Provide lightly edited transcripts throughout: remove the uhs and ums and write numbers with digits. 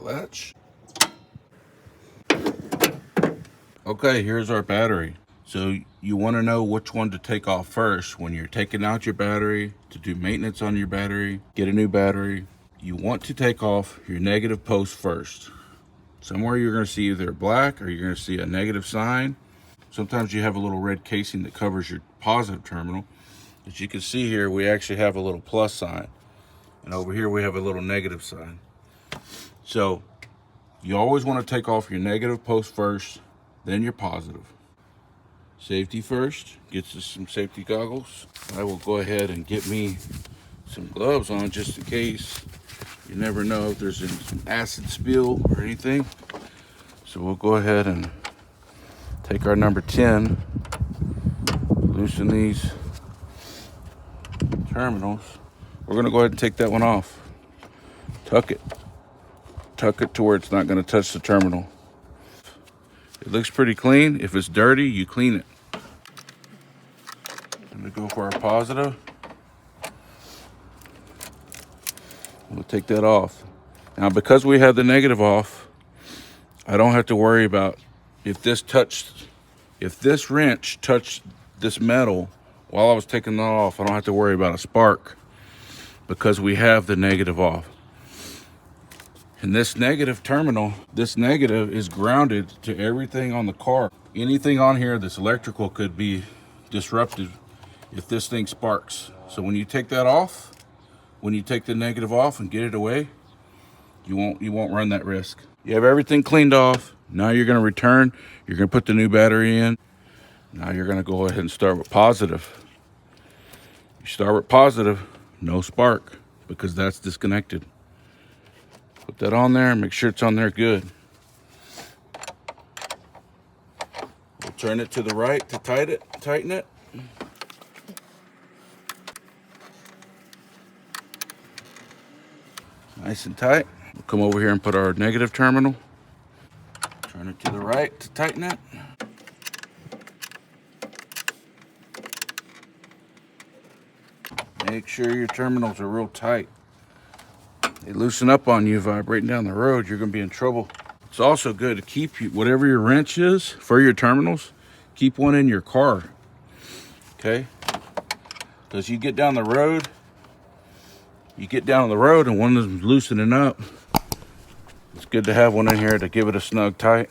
latch. Okay, here's our battery. So you want to know which one to take off first when you're taking out your battery to do maintenance on your battery, get a new battery. You want to take off your negative post first. Somewhere you're going to see either black or you're going to see a negative sign. Sometimes you have a little red casing that covers your positive terminal. As you can see here, we actually have a little plus sign. And over here we have a little negative sign. So you always want to take off your negative post first, then your positive. Safety first, gets us some safety goggles. I will go ahead and get me some gloves on just in case. You never know if there's some acid spill or anything. So we'll go ahead and take our number 10, loosen these terminals. We're gonna go ahead and take that one off. Tuck it to where it's not gonna touch the terminal. It looks pretty clean. If it's dirty, you clean it. I'm gonna go for our positive. We'll take that off. Now, because we have the negative off, I don't have to worry about if this wrench touched this metal while I was taking that off. I don't have to worry about a spark because we have the negative off. And this negative terminal, this negative is grounded to everything on the car. Anything on here that's electrical could be disrupted if this thing sparks. So when you take that off, when you take the negative off and get it away, you won't run that risk. You have everything cleaned off. Now you're gonna return, you're gonna put the new battery in. Now you're gonna go ahead and start with positive. You start with positive, no spark, because that's disconnected. Put that on there, make sure it's on there good. We'll turn it to the right to tighten it. Nice and tight. We'll come over here and put our negative terminal. Turn it to the right to tighten it. Make sure your terminals are real tight. They loosen up on you vibrating down the road, you're gonna be in trouble. It's also good to keep whatever your wrench is for your terminals, keep one in your car, okay? Because you get down the road and one of them's loosening up. It's good to have one in here to give it a snug tight.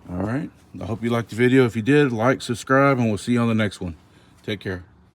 All right, I hope you liked the video. If you did, like, subscribe, and we'll see you on the next one. Take care.